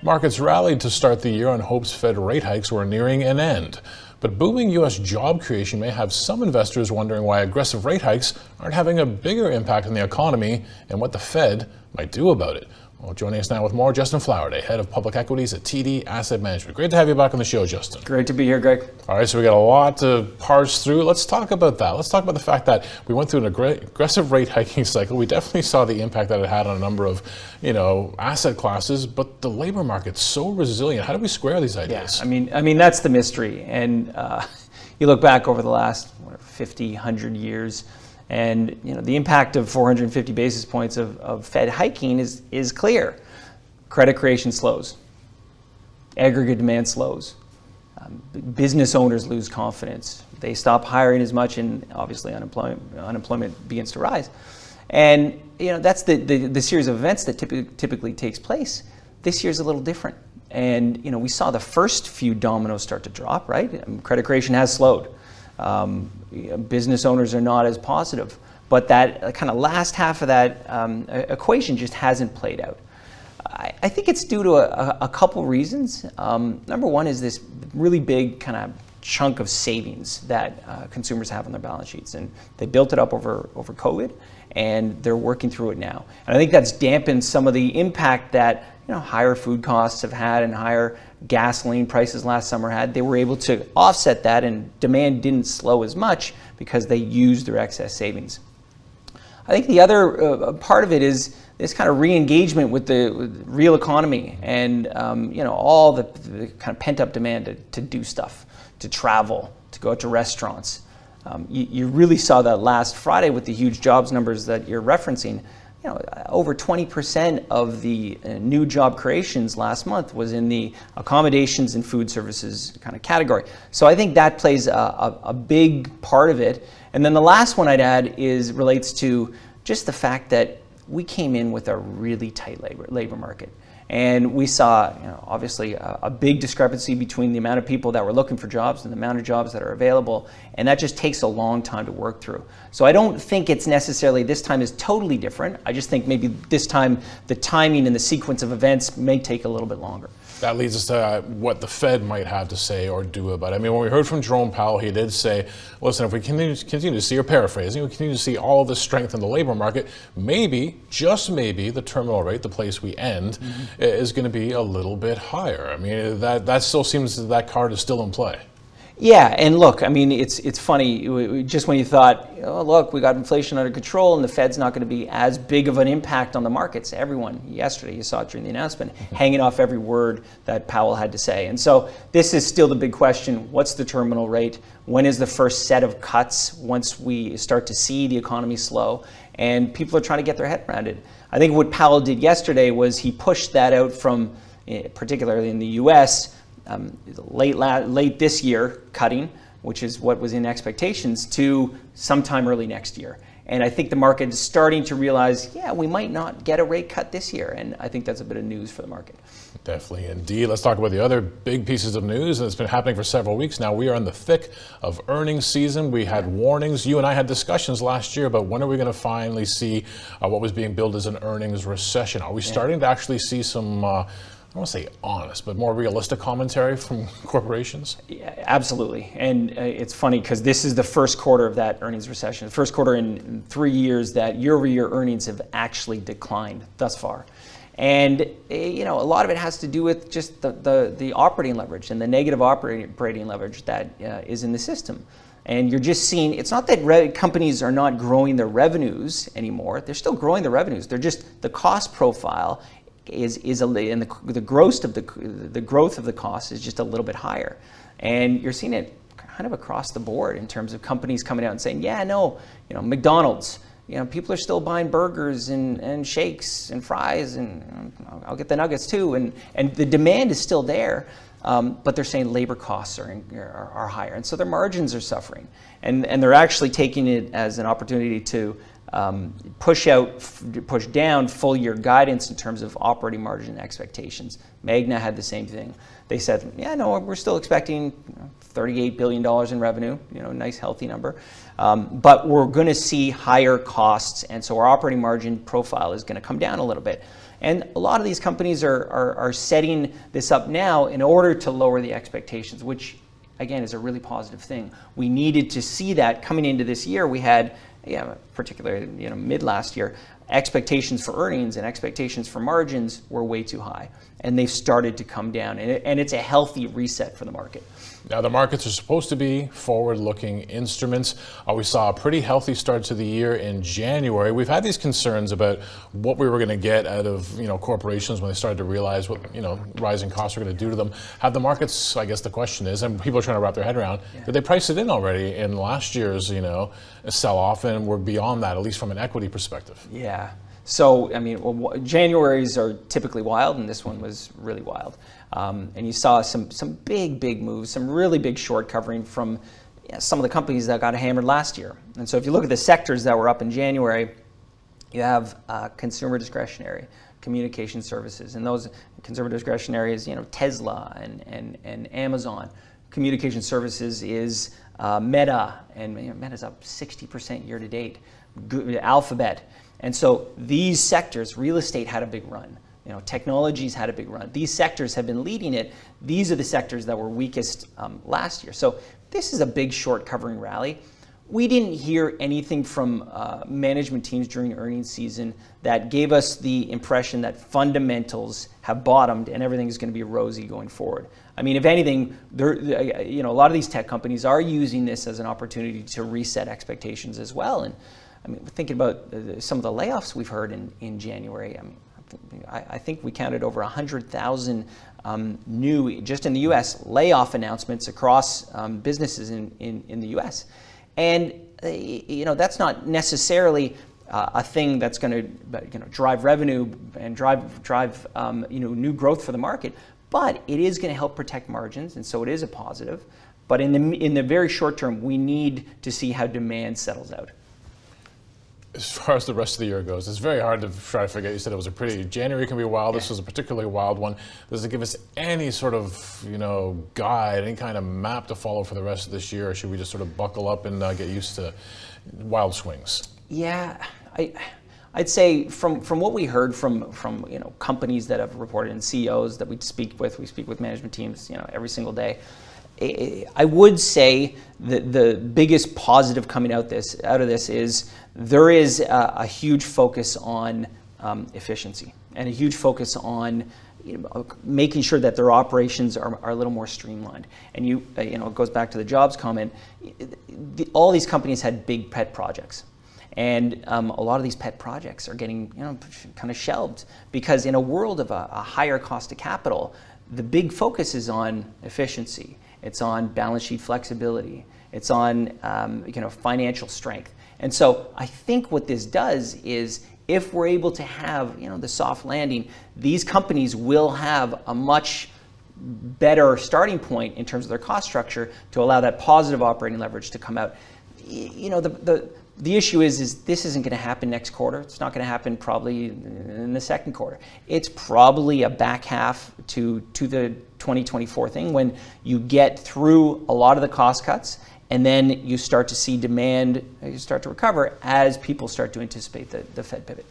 Markets rallied to start the year on hopes Fed rate hikes were nearing an end. But booming U.S. job creation may have some investors wondering why aggressive rate hikes aren't having a bigger impact on the economy and what the Fed might do about it. Well, joining us now with more, Justin Flowerday, Head of Public Equities at TD Asset Management. Great to have you back on the show, Justin. Great to be here, Greg. All right, so we got a lot to parse through. Let's talk about that. Let's talk about the fact that we went through an aggressive rate hiking cycle. We definitely saw the impact that it had on a number of, asset classes, but the labor market's so resilient. How do we square these ideas? Yeah, I mean that's the mystery. And you look back over the last 50, 100 years, and the impact of 450 basis points of Fed hiking is clear. Credit creation slows. Aggregate demand slows. Business owners lose confidence. They stop hiring as much, and obviously unemployment begins to rise. And that's the series of events that typically takes place. This year's a little different. And we saw the first few dominoes start to drop, right? Credit creation has slowed. Business owners are not as positive, but that kind of last half of that equation just hasn't played out. I think it's due to a couple reasons. Number one is this really big kind of chunk of savings that consumers have on their balance sheets, and they built it up over COVID, and they're working through it now. And I think that's dampened some of the impact that higher food costs have had and higher gasoline prices last summer had. They were able to offset that, and demand didn't slow as much because they used their excess savings. I think the other part of it is this kind of re-engagement with the real economy, and all the kind of pent-up demand to do stuff, to travel, to go out to restaurants. You really saw that last Friday with the huge jobs numbers that you're referencing. Over 20% of the new job creations last month was in the accommodations and food services kind of category. So I think that plays a big part of it. And then the last one I'd add relates to just the fact that we came in with a really tight labor market. And we saw, obviously a big discrepancy between the amount of people that were looking for jobs and the amount of jobs that are available. And that just takes a long time to work through. So I don't think it's necessarily this time is totally different. I just think maybe this time the timing and the sequence of events may take a little bit longer. That leads us to what the Fed might have to say or do about it. I mean, when we heard from Jerome Powell, he did say, listen, if we continue to see, or paraphrasing, we continue to see all this strength in the labor market, maybe, just maybe, the terminal rate, the place we end, is going to be a little bit higher. I mean, that still seems that card is still in play. Yeah, and look, I mean, it's funny, just when you thought, oh, look, we got inflation under control and the Fed's not going to be as big of an impact on the markets. Everyone, yesterday, you saw it during the announcement, hanging off every word that Powell had to say. And so this is still the big question. What's the terminal rate? When is the first set of cuts once we start to see the economy slow? And people are trying to get their head around it. I think what Powell did yesterday was he pushed that out from, particularly in the U.S., late this year cutting, which is what was in expectations, to sometime early next year. And I think the market is starting to realize, yeah, we might not get a rate cut this year. And I think that's a bit of news for the market. Definitely, indeed. Let's talk about the other big pieces of news. And it's been happening for several weeks now. We are in the thick of earnings season. We had warnings. You and I had discussions last year about when are we going to finally see what was being billed as an earnings recession. Are we starting to actually see some I don't want to say honest, but more realistic commentary from corporations? Yeah, absolutely. And it's funny because this is the first quarter of that earnings recession, the first quarter in 3 years that year-over-year earnings have actually declined thus far. And a lot of it has to do with just the operating leverage and the negative operating leverage that is in the system. And you're just seeing, it's not that companies are not growing their revenues anymore. They're still growing their revenues. They're just, the cost profile and the growth of the cost is just a little bit higher. And you're seeing it kind of across the board in terms of companies coming out and saying, yeah, no, McDonald's, people are still buying burgers and shakes and fries, and I'll get the nuggets too. And the demand is still there, but they're saying labor costs are higher. And so their margins are suffering. And they're actually taking it as an opportunity to push down full year guidance in terms of operating margin expectations. Magna had the same thing. They said, yeah, no, we're still expecting $38 billion in revenue, nice healthy number, but we're going to see higher costs, and so our operating margin profile is going to come down a little bit. And a lot of these companies are setting this up now in order to lower the expectations, which again is a really positive thing. We needed to see that coming into this year. We had, particularly mid last year, expectations for earnings and expectations for margins were way too high, and they've started to come down, and it's a healthy reset for the market. Now, the markets are supposed to be forward-looking instruments. We saw a pretty healthy start to the year in January. We've had these concerns about what we were going to get out of corporations when they started to realize what rising costs are going to do to them. Have the markets, I guess the question is, and people are trying to wrap their head around, did they price it in already in last year's sell-off, and we're beyond that, at least from an equity perspective? Yeah. So, Januaries are typically wild, and this one was really wild. And you saw some big moves, some really big short covering from some of the companies that got hammered last year. And so if you look at the sectors that were up in January, you have consumer discretionary, communication services, and those consumer discretionary is Tesla and Amazon. Communication services is Meta, and Meta's up 60% year to date. Alphabet. And so these sectors, real estate had a big run. Technologies had a big run. These sectors have been leading it. These are the sectors that were weakest last year. So this is a big short covering rally. We didn't hear anything from management teams during earnings season that gave us the impression that fundamentals have bottomed and everything is going to be rosy going forward. If anything, a lot of these tech companies are using this as an opportunity to reset expectations as well. And thinking about some of the layoffs we've heard in January. I think we counted over 100,000 new, just in the U.S., layoff announcements across businesses in the U.S. And that's not necessarily a thing that's going to drive revenue and drive new growth for the market, but it is going to help protect margins, and so it is a positive. But in the very short term, we need to see how demand settles out. As far as the rest of the year goes, it's very hard to try to figure out. You said it was January can be wild. This was a particularly wild one. Does it give us any sort of, guide, any kind of map to follow for the rest of this year, or should we just sort of buckle up and get used to wild swings? Yeah, I'd say from what we heard from companies that have reported and CEOs that we speak with management teams, every single day. I would say that the biggest positive coming out of this is there is a huge focus on efficiency and a huge focus on making sure that their operations are a little more streamlined. And it goes back to the jobs comment. All these companies had big pet projects. And a lot of these pet projects are getting kind of shelved because in a world of a higher cost of capital, the big focus is on efficiency. It's on balance sheet flexibility. It's on financial strength. And so I think what this does is if we're able to have the soft landing, these companies will have a much better starting point in terms of their cost structure to allow that positive operating leverage to come out. The issue is this isn't going to happen next quarter. It's not going to happen probably in the second quarter. It's probably a back half to the 2024 thing when you get through a lot of the cost cuts and then you start to see demand, you start to recover as people start to anticipate the Fed pivot.